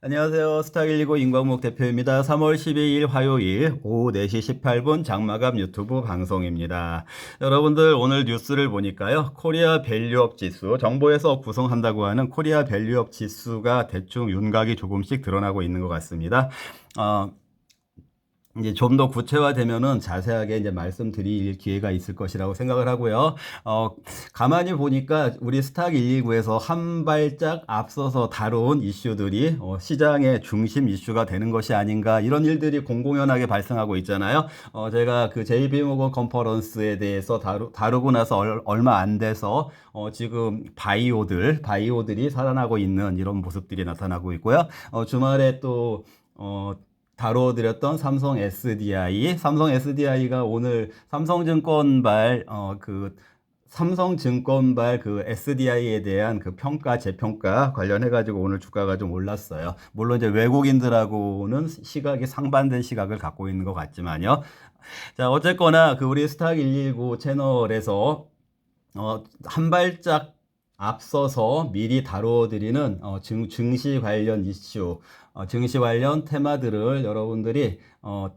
안녕하세요. 스타119 임광목 대표입니다. 3월 12일 화요일 오후 4시 18분 장마감 유튜브 방송입니다. 여러분들 오늘 뉴스를 보니까요. 코리아 밸류업 지수, 정보에서 구성한다고 하는 코리아 밸류업 지수가 대충 윤곽이 조금씩 드러나고 있는 것 같습니다. 이제 좀 더 구체화되면은 자세하게 이제 말씀드릴 기회가 있을 것이라고 생각을 하고요. 가만히 보니까 우리 스탁 119에서 한 발짝 앞서서 다룬 이슈들이 시장의 중심 이슈가 되는 것이 아닌가, 이런 일들이 공공연하게 발생하고 있잖아요. 제가 그 JP모건 컨퍼런스에 대해서 다루고 나서 얼마 안 돼서 지금 바이오들이 살아나고 있는 이런 모습들이 나타나고 있고요. 주말에 또 다뤄드렸던 삼성 SDI가 오늘 삼성증권발 그 SDI에 대한 그 재평가 관련해가지고 오늘 주가가 좀 올랐어요. 물론 이제 외국인들하고는 시각이 상반된 시각을 갖고 있는 것 같지만요. 자, 어쨌거나 그 우리 스탁 119 채널에서 한 발짝 앞서서 미리 다뤄드리는 증시 관련 이슈, 증시 관련 테마들을 여러분들이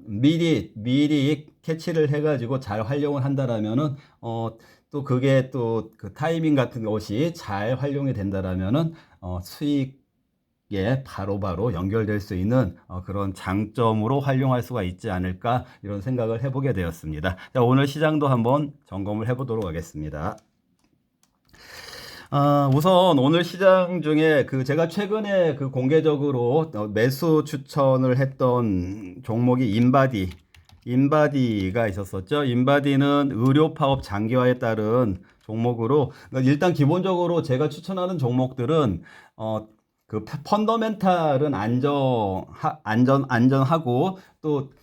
미리 캐치를 해가지고 잘 활용을 한다라면은 또 그게 또 그 타이밍 같은 것이 잘 활용이 된다라면은 수익에 바로바로 연결될 수 있는 그런 장점으로 활용할 수가 있지 않을까, 이런 생각을 해보게 되었습니다. 자, 오늘 시장도 한번 점검을 해보도록 하겠습니다. 우선 오늘 시장 중에 그 제가 최근에 그 공개적으로 매수 추천을 했던 종목이 인바디가 있었었죠. 인바디는 의료 파업 장기화에 따른 종목으로, 일단 기본적으로 제가 추천하는 종목들은 그 펀더멘탈은 안전하고, 또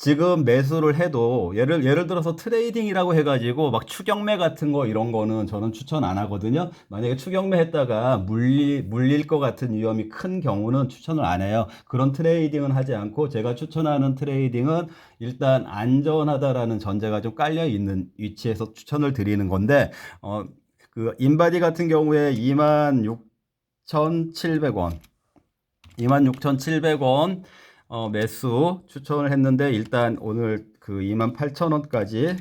지금 매수를 해도 예를 들어서 트레이딩이라고 해가지고 막 추경매 같은 거 이런 거는 저는 추천 안 하거든요. 만약에 추경매 했다가 물릴 것 같은 위험이 큰 경우는 추천을 안 해요. 그런 트레이딩은 하지 않고, 제가 추천하는 트레이딩은 일단 안전하다라는 전제가 좀 깔려 있는 위치에서 추천을 드리는 건데, 그 인바디 같은 경우에 26,700원, 26,700원 매수 추천을 했는데, 일단 오늘 그 28,000원까지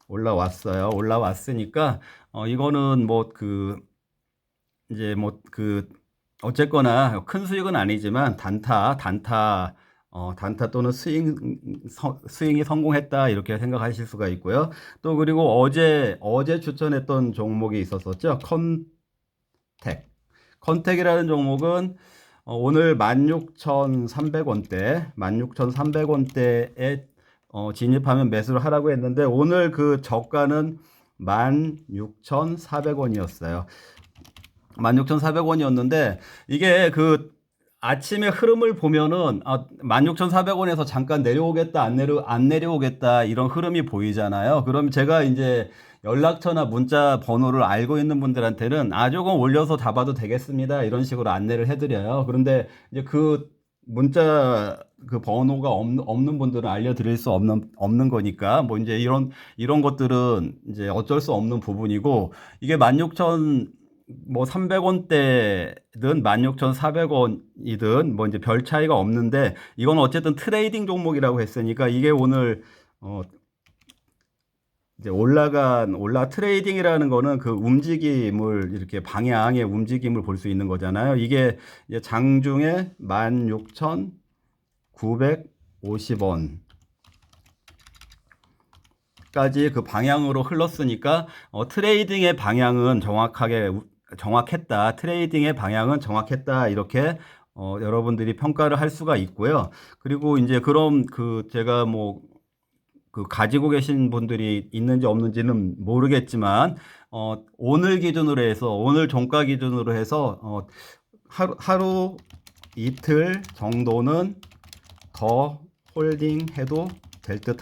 올라왔으니까 이거는 어쨌거나 큰 수익은 아니지만 단타 또는 스윙이 성공했다, 이렇게 생각하실 수가 있고요. 또 그리고 어제 추천했던 종목이 있었었죠. 컨택이라는 종목은 오늘 16,300원대에 진입하면 매수를 하라고 했는데, 오늘 그 저가는 16,400원이었어요. 16,400원이었는데, 이게 그 아침에 흐름을 보면은 16,400원에서 잠깐 내려오겠다, 안 내려오겠다, 이런 흐름이 보이잖아요. 그럼 제가 이제 연락처나 문자 번호를 알고 있는 분들한테는 조금 올려서 잡아도 되겠습니다, 이런 식으로 안내를 해드려요. 그런데 이제 그 문자 그 번호가 없는 분들은 알려드릴 수 없는 거니까, 뭐 이제 이런 것들은 이제 어쩔 수 없는 부분이고, 이게 300원대든 16,400원이든 뭐 이제 별 차이가 없는데, 이건 어쨌든 트레이딩 종목이라고 했으니까, 이게 오늘 이제 트레이딩이라는 거는 그 움직임을, 이렇게 방향의 움직임을 볼 수 있는 거잖아요. 이게 이제 장중에 16,950원 까지 그 방향으로 흘렀으니까 트레이딩의 방향은 정확했다. 트레이딩의 방향은 정확했다. 이렇게 여러분들이 평가를 할 수가 있고요. 그리고 이제 그럼 제가 그 가지고 계신 분들이 있는지 없는지는 모르겠지만, 오늘 종가 기준으로 해서 하루 이틀 정도는 더 홀딩해도 될 듯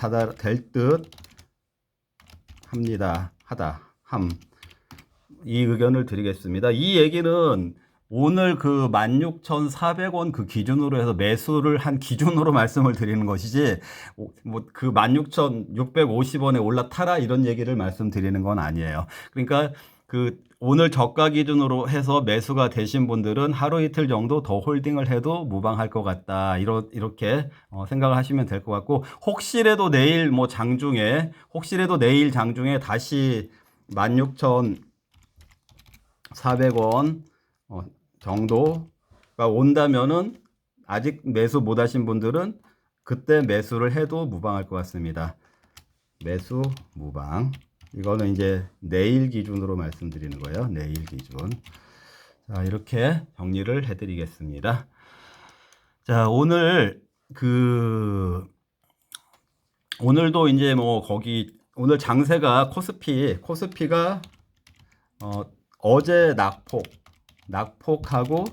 이 의견을 드리겠습니다. 이 얘기는 오늘 그 16,400원 그 기준으로 해서 매수를 한 기준으로 말씀을 드리는 것이지, 그 16,650원에 올라타라, 이런 얘기를 말씀드리는 건 아니에요. 그러니까 오늘 저가 기준으로 해서 매수가 되신 분들은 하루 이틀 정도 더 홀딩을 해도 무방할 것 같다. 이렇게 생각을 하시면 될 것 같고, 혹시라도 내일 장중에 다시 16,400원 정도가 온다면은 아직 매수 못 하신 분들은 그때 매수를 해도 무방할 것 같습니다. 매수 무방. 이거는 이제 내일 기준으로 말씀드리는 거예요. 내일 기준. 자, 이렇게 정리를 해드리겠습니다. 자, 오늘도 이제 오늘 장세가 코스피가 어제 낙폭하고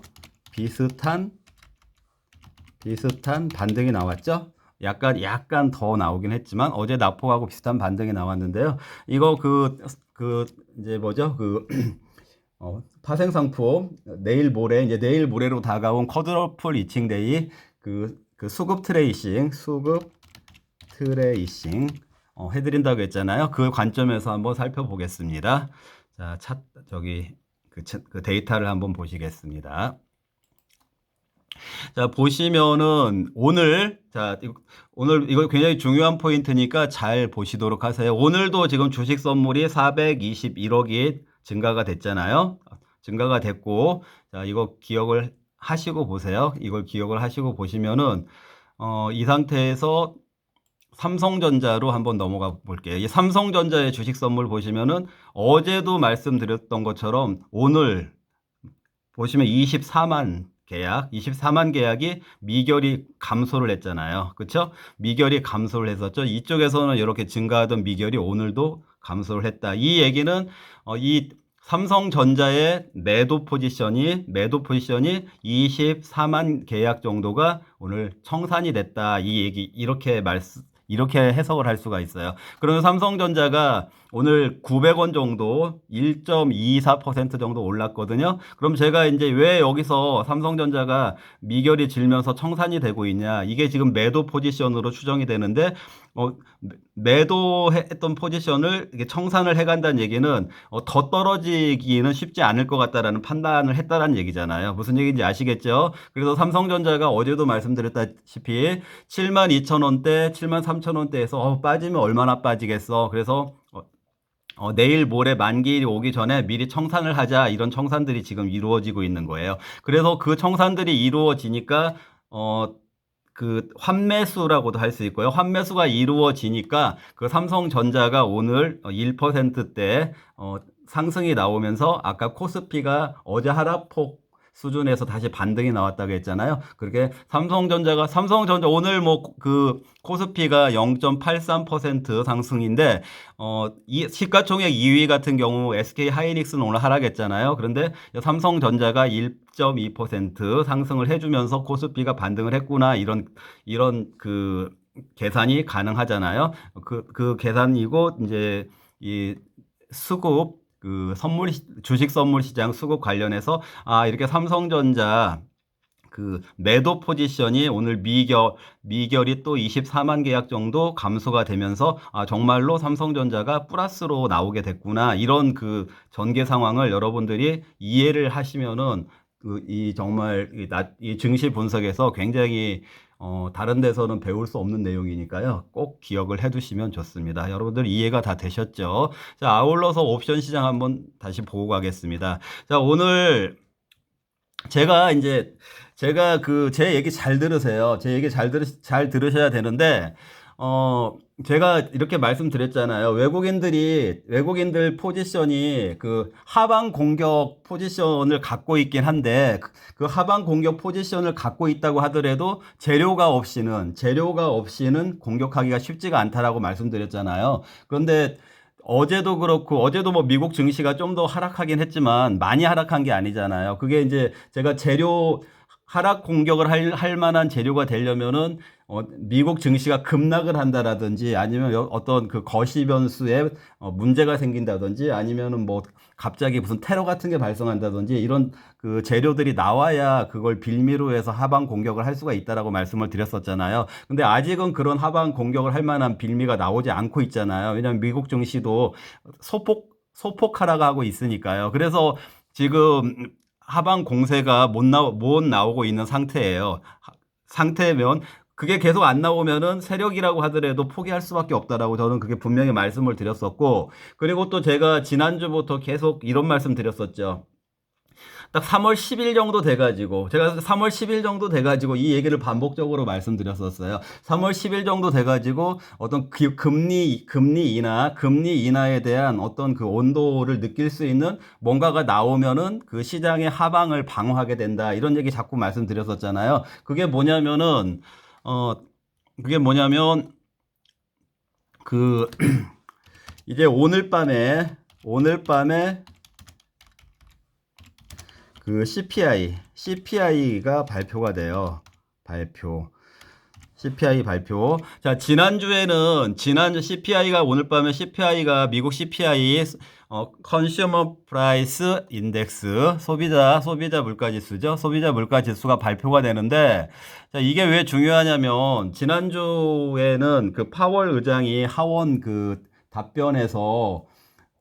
비슷한 반등이 나왔죠. 약간 더 나오긴 했지만 어제 낙폭하고 비슷한 반등이 나왔는데요. 이거 이제 뭐죠? 파생 상품 내일 모레로 다가온 쿼드러플 이칭데이 수급 트레이싱 해드린다고 했잖아요. 그 관점에서 한번 살펴보겠습니다. 자, 그 데이터를 한번 보시겠습니다. 자, 보시면은 오늘 이거 굉장히 중요한 포인트니까 잘 보시도록 하세요. 오늘도 지금 주식 선물이 421억이 증가가 됐잖아요. 증가가 됐고, 자, 이거 기억을 하시고 보세요. 이걸 기억을 하시고 보시면은 이 상태에서 삼성전자로 한번 넘어가 볼게요. 이 삼성전자의 주식 선물 보시면은 어제도 말씀드렸던 것처럼 오늘 보시면 24만 계약이 미결이 감소를 했잖아요. 그렇죠? 미결이 감소를 했었죠. 이쪽에서는 이렇게 증가하던 미결이 오늘도 감소를 했다. 이 얘기는 이 삼성전자의 매도 포지션이 24만 계약 정도가 오늘 청산이 됐다. 이렇게 해석을 할 수가 있어요. 그러면 삼성전자가 오늘 900원 정도 1.24% 정도 올랐거든요. 그럼 제가 이제 왜 여기서 삼성전자가 미결이 질면서 청산이 되고 있냐? 이게 지금 매도 포지션으로 추정이 되는데 매도했던 포지션을 이렇게 청산을 해간다는 얘기는 더 떨어지기는 쉽지 않을 것 같다라는 판단을 했다라는 얘기잖아요. 무슨 얘기인지 아시겠죠? 그래서 삼성전자가 어제도 말씀드렸다시피 72,000원대, 73,000원대에서 빠지면 얼마나 빠지겠어. 그래서 내일 모레 만기일이 오기 전에 미리 청산을 하자, 이런 청산들이 지금 이루어지고 있는 거예요. 그래서 그 청산들이 이루어지니까 환매수라고도 할 수 있고요. 환매수가 이루어지니까 그 삼성전자가 오늘 1%대 상승이 나오면서 아까 코스피가 어제 하락폭 수준에서 다시 반등이 나왔다고 했잖아요. 그렇게 삼성전자 오늘 코스피가 0.83% 상승인데 이 시가총액 2위 같은 경우 SK 하이닉스는 오늘 하락했잖아요. 그런데 삼성전자가 1.2% 상승을 해주면서 코스피가 반등을 했구나, 이런 계산이 가능하잖아요. 그 계산이고, 이제 이 수급 주식 선물 시장 수급 관련해서 이렇게 삼성전자 매도 포지션이 오늘 미결이 또 24만 계약 정도 감소가 되면서 정말로 삼성전자가 플러스로 나오게 됐구나, 이런 전개 상황을 여러분들이 이해를 하시면은 정말 이 증시 분석에서 굉장히 다른 데서는 배울 수 없는 내용이니까요. 꼭 기억을 해두시면 좋습니다. 여러분들 이해가 다 되셨죠? 자, 아울러서 옵션 시장 한번 다시 보고 가겠습니다. 자, 오늘 제가 제 얘기 잘 들으세요. 제 얘기 잘 들으셔야 되는데, 제가 이렇게 말씀드렸잖아요. 외국인들 포지션이 하방 공격 포지션을 갖고 있긴 한데, 그 하방 공격 포지션을 갖고 있다고 하더라도 재료가 없이는 공격하기가 쉽지가 않다라고 말씀드렸잖아요. 그런데 어제도 미국 증시가 좀 더 하락하긴 했지만 많이 하락한 게 아니잖아요. 그게 이제 제가 하락 공격을 할 만한 재료가 되려면은 미국 증시가 급락을 한다라든지, 아니면 어떤 거시 변수에 문제가 생긴다든지, 아니면은 갑자기 무슨 테러 같은 게 발생한다든지, 이런 재료들이 나와야 그걸 빌미로 해서 하방 공격을 할 수가 있다라고 말씀을 드렸었잖아요. 근데 아직은 그런 하방 공격을 할 만한 빌미가 나오지 않고 있잖아요. 왜냐하면 미국 증시도 소폭 하락하고 있으니까요. 그래서 지금 하방 공세가 못 나오고 있는 상태예요. 상태면 그게 계속 안 나오면은 세력이라고 하더라도 포기할 수밖에 없다라고 저는 그게 분명히 말씀을 드렸었고, 그리고 또 제가 지난주부터 계속 이런 말씀 드렸었죠. 딱 3월 10일 정도 돼가지고, 제가 3월 10일 정도 돼가지고 이 얘기를 반복적으로 말씀드렸었어요. 3월 10일 정도 돼가지고 어떤 금리 인하에 대한 어떤 그 온도를 느낄 수 있는 뭔가가 나오면은 그 시장의 하방을 방어하게 된다. 이런 얘기 자꾸 말씀드렸었잖아요. 어, 그게 뭐냐면, 그, 이제 오늘 밤에 그 CPI가 발표가 돼요. CPI 발표. 자, 지난주 CPI가 오늘 밤에 CPI가 미국 CPI 컨슈머 프라이스 인덱스 소비자 물가 지수죠. 소비자 물가 지수가 발표가 되는데, 자, 이게 왜 중요하냐면 지난주에는 그 파월 의장이 하원 그 답변에서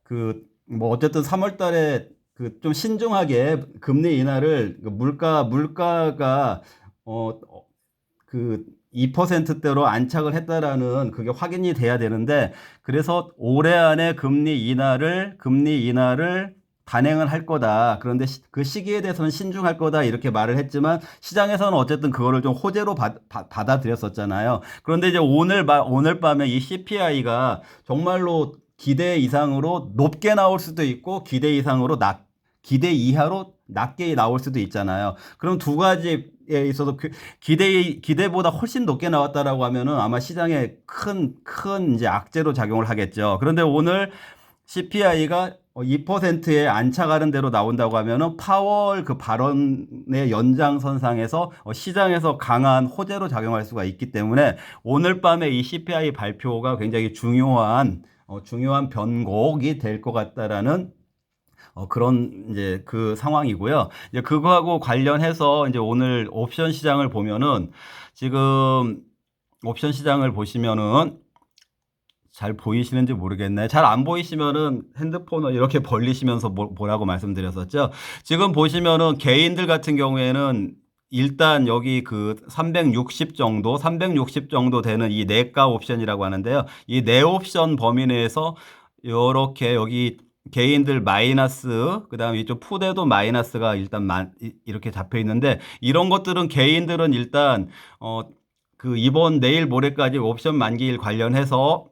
그 뭐 어쨌든 3월 달에 그 좀 신중하게 금리 인하를 물가가 그 2%대로 안착을 했다라는 그게 확인이 돼야 되는데, 그래서 올해 안에 금리 인하를 단행을 할 거다. 그런데 그 시기에 대해서는 신중할 거다. 이렇게 말을 했지만 시장에서는 어쨌든 그거를 좀 호재로 받아들였었잖아요. 그런데 이제 오늘 밤에 이 CPI가 정말로 기대 이상으로 높게 나올 수도 있고 기대 이하로 낮게 나올 수도 있잖아요. 그럼 두 가지에 있어서 기대보다 훨씬 높게 나왔다라고 하면은 아마 시장에 큰 이제 악재로 작용을 하겠죠. 그런데 오늘 CPI가 2%에 안착하는 대로 나온다고 하면은 파월 그 발언의 연장선상에서 시장에서 강한 호재로 작용할 수가 있기 때문에 오늘 밤에 이 CPI 발표가 굉장히 중요한 변곡이 될 것 같다라는 그런 이제 그 상황이고요. 이제 그거하고 관련해서 이제 오늘 옵션 시장을 보면은 지금 옵션 시장을 보시면은 잘 보이시는지 모르겠네. 잘 안 보이시면은 핸드폰을 이렇게 벌리시면서 보라고 말씀드렸었죠. 지금 보시면은 개인들 같은 경우에는 일단 여기 그 360 정도 되는 이 내가 옵션이라고 하는데요. 이 내 옵션 범위 내에서 이렇게 여기 개인들 마이너스, 그다음에 이쪽 푸대도 마이너스가 일단 이렇게 잡혀 있는데, 이런 것들은 개인들은 일단 그 이번 내일 모레까지 옵션 만기일 관련해서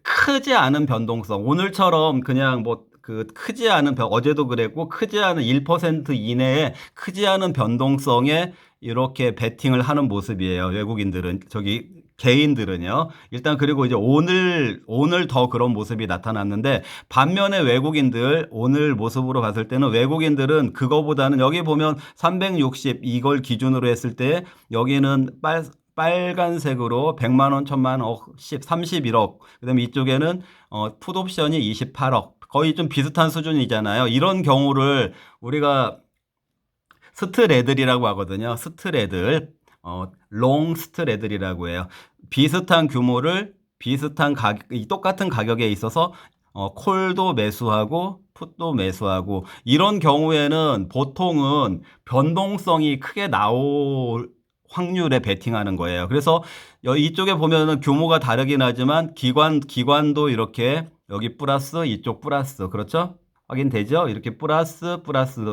크지 않은 변동성, 오늘처럼 그냥 뭐 그 크지 않은 어제도 그랬고 크지 않은 1% 이내에 크지 않은 변동성에 이렇게 베팅을 하는 모습이에요. 외국인들은 개인들은요. 일단 그리고 이제 오늘 더 그런 모습이 나타났는데, 반면에 외국인들 오늘 모습으로 봤을 때는 외국인들은 그거보다는 여기 보면 360 이걸 기준으로 했을 때 여기는 빨간색으로 100만 원, 1000만 원, 31억. 그다음에 이쪽에는 풋옵션이 28억. 거의 좀 비슷한 수준이잖아요. 이런 경우를 우리가 스트레들이라고 하거든요. 롱 스트레들이라고 해요. 비슷한 규모를 똑같은 가격에 있어서 콜도 매수하고 풋도 매수하고, 이런 경우에는 보통은 변동성이 크게 나올 확률에 베팅하는 거예요. 그래서 이쪽에 보면은 규모가 다르긴 하지만 기관도 이렇게 여기 플러스 이쪽 플러스, 그렇죠? 확인되죠? 이렇게 플러스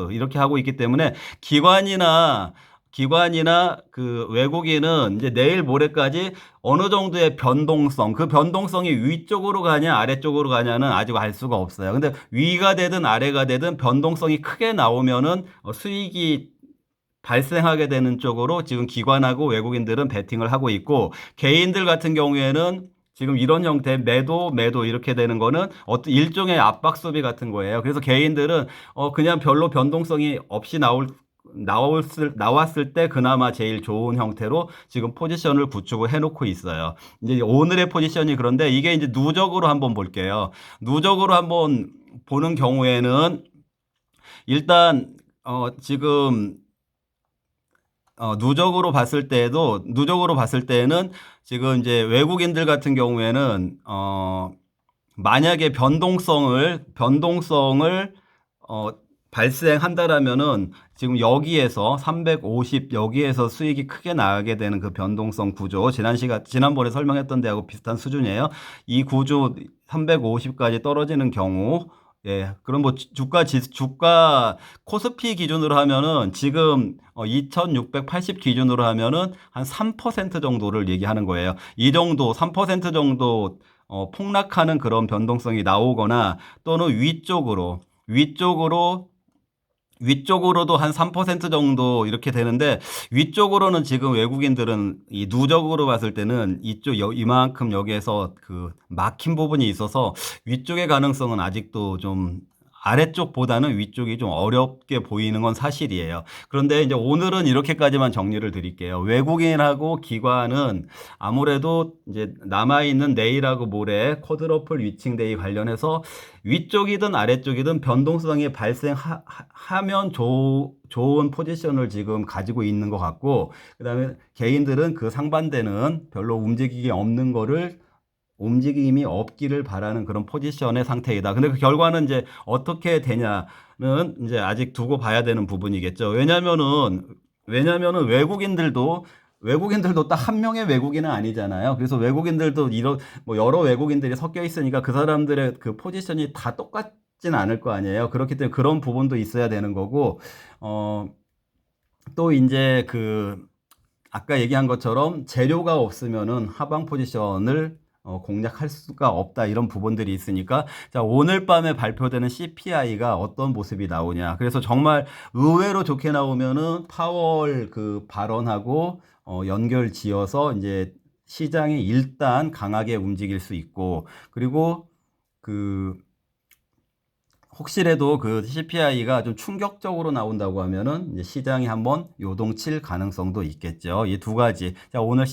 이렇게 하고 있기 때문에 기관이나 그 외국인은 이제 내일 모레까지 어느 정도의 변동성, 그 변동성이 위쪽으로 가냐 아래쪽으로 가냐는 아직 알 수가 없어요. 근데 위가 되든 아래가 되든 변동성이 크게 나오면은 수익이 발생하게 되는 쪽으로 지금 기관하고 외국인들은 베팅을 하고 있고, 개인들 같은 경우에는 지금 이런 형태 매도 이렇게 되는 거는 어떤 일종의 압박 수비 같은 거예요. 그래서 개인들은 그냥 별로 변동성이 없이 나왔을 때 그나마 제일 좋은 형태로 지금 포지션을 구축을 해놓고 있어요. 이제 오늘의 포지션이, 그런데 이게 이제 누적으로 한번 볼게요. 누적으로 한번 보는 경우에는 일단 지금 누적으로 봤을 때는 지금 이제 외국인들 같은 경우에는 만약에 변동성을 어, 발생한다라면은 지금 여기에서 350 여기에서 수익이 크게 나게 되는 그 변동성 구조 지난번에 설명했던 데하고 비슷한 수준이에요. 이 구조 350까지 떨어지는 경우 예, 그럼 뭐 주가 코스피 기준으로 하면은 지금 2680 기준으로 하면은 한 3% 정도를 얘기하는 거예요. 이 정도 3% 정도 폭락하는 그런 변동성이 나오거나 또는 위쪽으로도 한 3% 정도 이렇게 되는데 위쪽으로는 지금 외국인들은 이 누적으로 봤을 때는 이만큼 여기에서 그 막힌 부분이 있어서 위쪽의 가능성은 아직도 좀 아래쪽보다는 위쪽이 좀 어렵게 보이는 건 사실이에요. 그런데 이제 오늘은 이렇게까지만 정리를 드릴게요. 외국인하고 기관은 아무래도 이제 남아있는 내일하고 모레 쿼드러플 위칭데이 관련해서 위쪽이든 아래쪽이든 변동성이 발생하면 좋은 포지션을 지금 가지고 있는 것 같고, 그 다음에 개인들은 그 상반되는 별로 움직임이 없기를 바라는 그런 포지션의 상태이다. 근데 그 결과는 이제 어떻게 되냐는 이제 아직 두고 봐야 되는 부분이겠죠. 왜냐면은 외국인들도 딱 한 명의 외국인은 아니잖아요. 그래서 외국인들도 뭐 여러 외국인들이 섞여 있으니까 그 사람들의 그 포지션이 다 똑같진 않을 거 아니에요. 그렇기 때문에 그런 부분도 있어야 되는 거고, 또 이제 아까 얘기한 것처럼 재료가 없으면은 하방 포지션을 공략할 수가 없다, 이런 부분들이 있으니까, 자, 오늘 밤에 발표되는 CPI가 어떤 모습이 나오냐. 그래서 정말 의외로 좋게 나오면은 파월 그 발언하고 연결 지어서 이제 시장이 일단 강하게 움직일 수 있고, 그리고 혹시라도 그 CPI가 좀 충격적으로 나온다고 하면은 이제 시장이 한번 요동칠 가능성도 있겠죠. 이 두 가지. 자, 오늘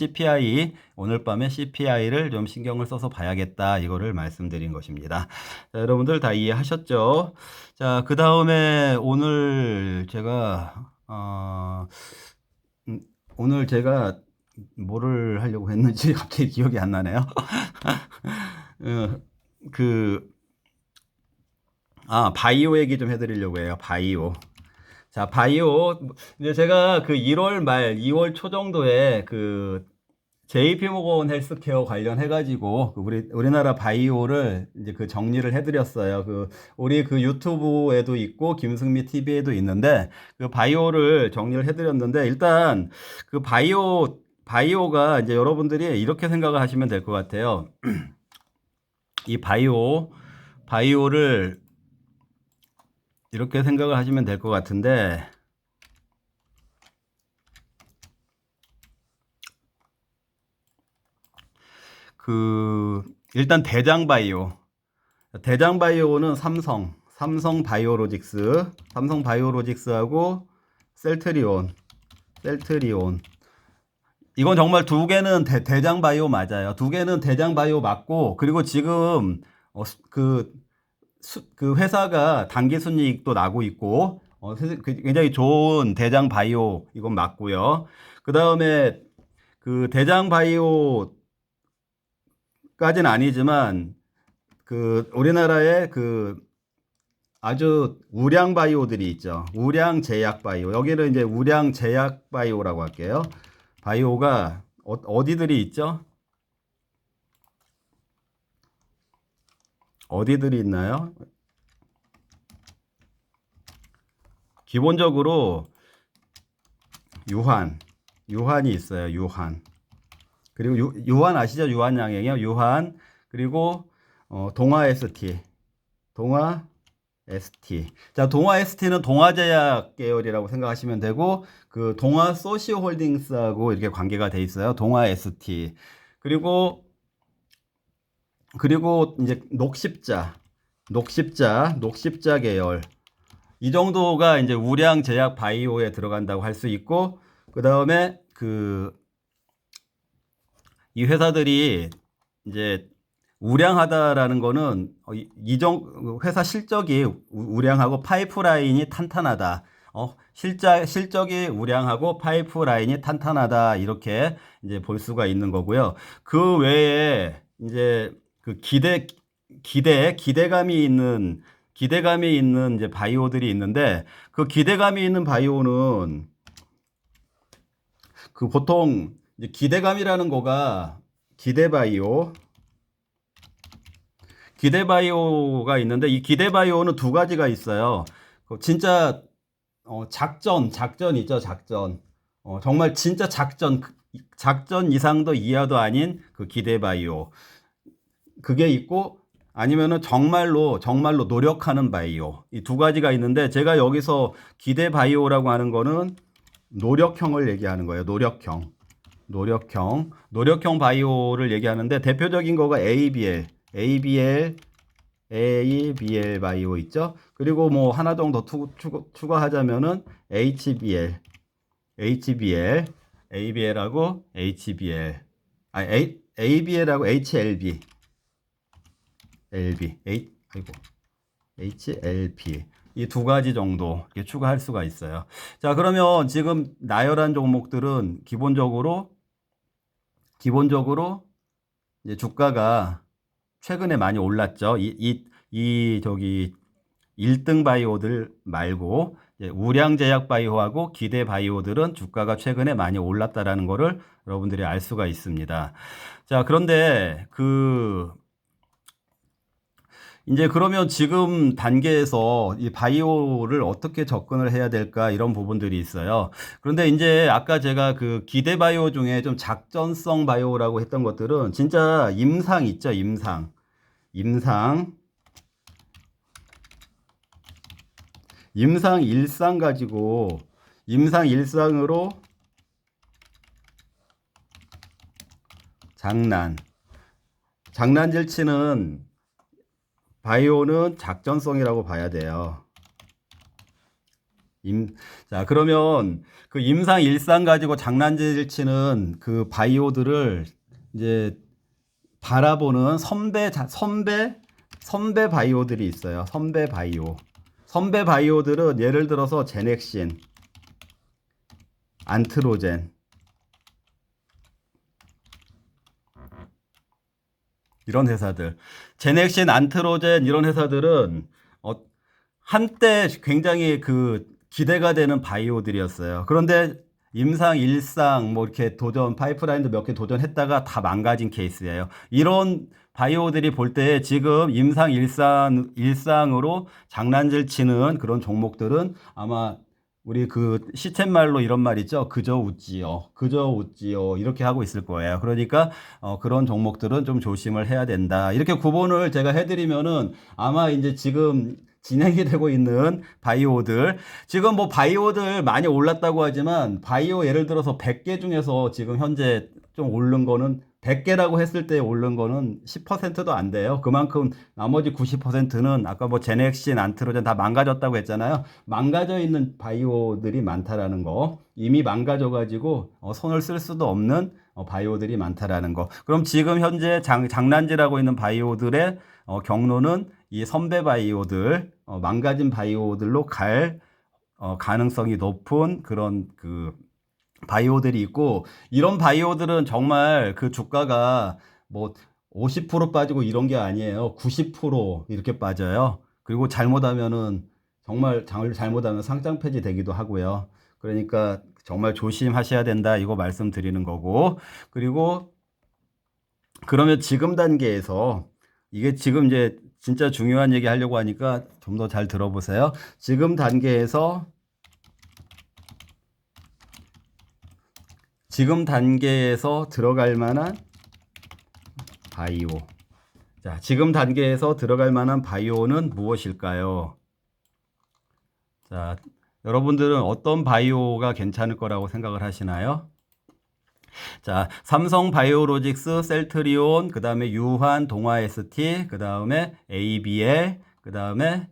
밤에 CPI를 좀 신경을 써서 봐야겠다, 이거를 말씀드린 것입니다. 자, 여러분들 다 이해하셨죠? 자, 그 다음에 오늘 제가 뭐를 하려고 했는지 갑자기 기억이 안 나네요. 바이오 얘기 좀 해드리려고 해요. 바이오. 자, 바이오. 이제 제가 1월 말, 2월 초 정도에 JP 모건 헬스케어 관련해가지고 우리나라 바이오를 이제 정리를 해드렸어요. 우리 유튜브에도 있고 김승미 TV에도 있는데 바이오를 정리를 해드렸는데, 일단 바이오가 이제 여러분들이 이렇게 생각을 하시면 될 것 같아요. 이 바이오를 이렇게 생각을 하시면 될 것 같은데, 일단 대장바이오는 삼성바이오로직스하고 셀트리온. 이건 정말 두 개는 대장바이오 맞아요. 두 개는 대장바이오 맞고, 그리고 지금 회사가 단기 순이익도 나고 있고, 굉장히 좋은 대장바이오, 이건 맞고요. 그 다음에 대장바이오까지는 아니지만 우리나라에 아주 우량 바이오들이 있죠. 우량 제약 바이오. 여기는 이제 우량 제약 바이오라고 할게요. 바이오가 어디들이 있죠? 어디들이 있나요? 기본적으로 유한이 있어요. 그리고 유한 아시죠? 유한양행이요. 그리고 동아 ST. 자, 동아 ST는 동아제약 계열이라고 생각하시면 되고, 동아 소시홀딩스하고 이렇게 관계가 돼 있어요. 동아 ST. 그리고 이제 녹십자 계열. 이 정도가 이제 우량 제약 바이오에 들어간다고 할 수 있고, 그 다음에 이 회사들이 이제 우량하다라는 거는 회사 실적이 우량하고 파이프라인이 탄탄하다. 실적이 우량하고 파이프라인이 탄탄하다, 이렇게 이제 볼 수가 있는 거고요. 그 외에 이제 기대감이 있는 이제 바이오들이 있는데, 그 기대감이 있는 바이오는 그 보통 이제 기대감이라는 거가 기대바이오가 있는데, 이 기대바이오는 두 가지가 있어요. 진짜 작전 있죠, 작전. 정말 진짜 작전 이상도 이하도 아닌 그 기대바이오. 그게 있고, 아니면은 정말로 노력하는 바이오. 이 두 가지가 있는데, 제가 여기서 기대바이오라고 하는 거는 노력형을 얘기하는 거예요. 노력형 바이오를 얘기하는데, 대표적인 거가 ABL 바이오 있죠. 그리고 뭐 하나 정도 추가하자면은 ABL하고 HBL, ABL하고 HLP 이 두 가지 정도 이렇게 추가할 수가 있어요. 자, 그러면 지금 나열한 종목들은 기본적으로 이제 주가가 최근에 많이 올랐죠. 저기 1등 바이오들 말고 우량제약 바이오하고 기대 바이오들은 주가가 최근에 많이 올랐다라는 거를 여러분들이 알 수가 있습니다. 자, 그런데 이제 그러면 지금 단계에서 이 바이오를 어떻게 접근을 해야 될까 이런 부분들이 있어요. 그런데 이제 아까 제가 그 기대 바이오 중에 좀 작전성 바이오라고 했던 것들은 진짜 임상 있죠, 임상 일상 가지고 임상 일상으로 장난질 치는 바이오는 작전성이라고 봐야 돼요. 자, 그러면 그 임상 일상 가지고 장난질 치는 그 바이오들을 이제 바라보는 선배 바이오들이 있어요. 선배 바이오들은 예를 들어서 제넥신, 안트로젠 이런 회사들, 제넥신, 안트로젠 이런 회사들은 한때 굉장히 그 기대가 되는 바이오들이었어요. 그런데 임상, 일상 뭐 이렇게 파이프라인도 몇 개 도전했다가 다 망가진 케이스예요. 이런 바이오들이 볼 때 지금 임상, 일상으로 장난질 치는 그런 종목들은 아마 우리 그 시쳇말로 이런 말 있죠. 그저 웃지요. 이렇게 하고 있을 거예요. 그러니까 그런 종목들은 좀 조심을 해야 된다. 이렇게 구분을 제가 해드리면은 아마 이제 지금 진행이 되고 있는 바이오들, 지금 뭐 바이오들 많이 올랐다고 하지만 바이오 예를 들어서 100개 중에서 지금 현재 좀 오른 거는 100개라고 했을 때 오른 거는 10%도 안 돼요. 그만큼 나머지 90%는 아까 뭐 제넥신, 안트로젠 다 망가졌다고 했잖아요. 망가져 있는 바이오들이 많다라는 거. 이미 망가져 가지고 손을 쓸 수도 없는 바이오들이 많다라는 거. 그럼 지금 현재 장난질하고 있는 바이오들의 경로는 이 선배 바이오들, 망가진 바이오들로 갈 가능성이 높은 그런 그 바이오들이 있고, 이런 바이오들은 정말 그 주가가 뭐 50% 빠지고 이런 게 아니에요. 90% 이렇게 빠져요. 그리고 정말 잘못하면 상장 폐지 되기도 하고요. 그러니까 정말 조심하셔야 된다, 이거 말씀드리는 거고. 그리고 그러면 지금 단계에서 이게 지금 이제 진짜 중요한 얘기 하려고 하니까 좀 더 잘 들어보세요. 지금 단계에서 들어갈 만한 바이오. 자, 지금 단계에서 들어갈 만한 바이오는 무엇일까요? 자, 여러분들은 어떤 바이오가 괜찮을 거라고 생각을 하시나요? 자, 삼성 바이오로직스, 셀트리온, 그 다음에 유한, 동아 ST, 그 다음에 ABL, 그 다음에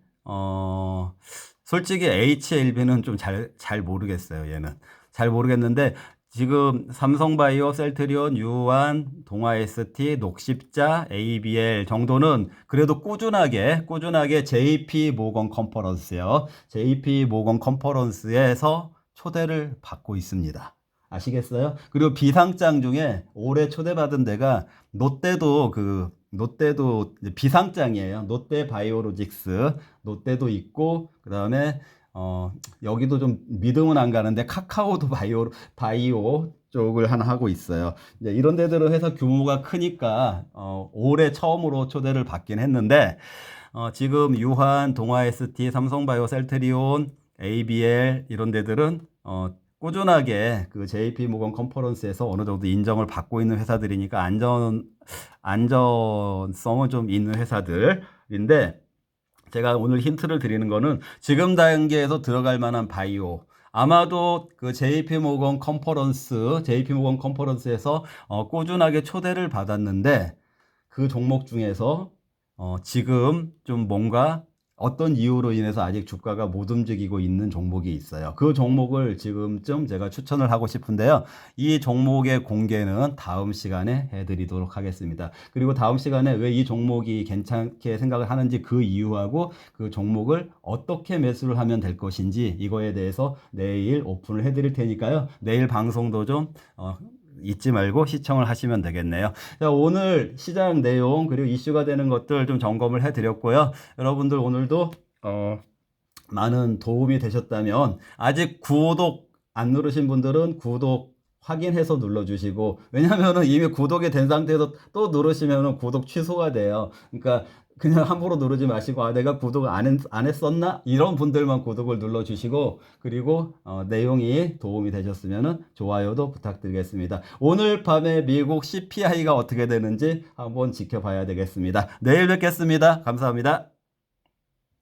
솔직히 HLB는 좀 잘 모르겠어요. 얘는 잘 모르겠는데, 지금 삼성바이오, 셀트리온, 유한, 동아 ST, 녹십자, ABL 정도는 그래도 꾸준하게 JP 모건 컨퍼런스요. JP 모건 컨퍼런스에서 초대를 받고 있습니다. 아시겠어요? 그리고 비상장 중에 올해 초대받은 데가 롯데도 그 롯데도 이제 비상장이에요. 롯데 바이오로직스, 롯데도 있고, 그 다음에 여기도 좀 믿음은 안 가는데 카카오도 바이오 쪽을 하나 하고 있어요. 이제 이런 데들은 회사 규모가 크니까 올해 처음으로 초대를 받긴 했는데 지금 유한, 동아ST, 삼성바이오, 셀트리온, ABL 이런 데들은 꾸준하게 그 JP모건 컨퍼런스에서 어느 정도 인정을 받고 있는 회사들이니까 안전성은 좀 있는 회사들인데 제가 오늘 힌트를 드리는 거는 지금 단계에서 들어갈 만한 바이오. 아마도 그 JP모건 컨퍼런스에서 꾸준하게 초대를 받았는데 그 종목 중에서 지금 좀 뭔가 어떤 이유로 인해서 아직 주가가 못 움직이고 있는 종목이 있어요. 그 종목을 지금쯤 제가 추천을 하고 싶은데요. 이 종목의 공개는 다음 시간에 해드리도록 하겠습니다. 그리고 다음 시간에 왜 이 종목이 괜찮게 생각을 하는지 그 이유하고 그 종목을 어떻게 매수를 하면 될 것인지 이거에 대해서 내일 오픈을 해드릴 테니까요. 내일 방송도 좀 잊지 말고 시청을 하시면 되겠네요. 자, 오늘 시장 내용 그리고 이슈가 되는 것들 좀 점검을 해드렸고요. 여러분들 오늘도 많은 도움이 되셨다면 아직 구독 안 누르신 분들은 구독 확인해서 눌러주시고 왜냐면은 이미 구독이 된 상태에서 또 누르시면은 구독 취소가 돼요. 그러니까 그냥 함부로 누르지 마시고 내가 구독 안 했었나? 이런 분들만 구독을 눌러주시고 그리고 내용이 도움이 되셨으면 좋아요도 부탁드리겠습니다. 오늘 밤에 미국 CPI가 어떻게 되는지 한번 지켜봐야 되겠습니다. 내일 뵙겠습니다. 감사합니다.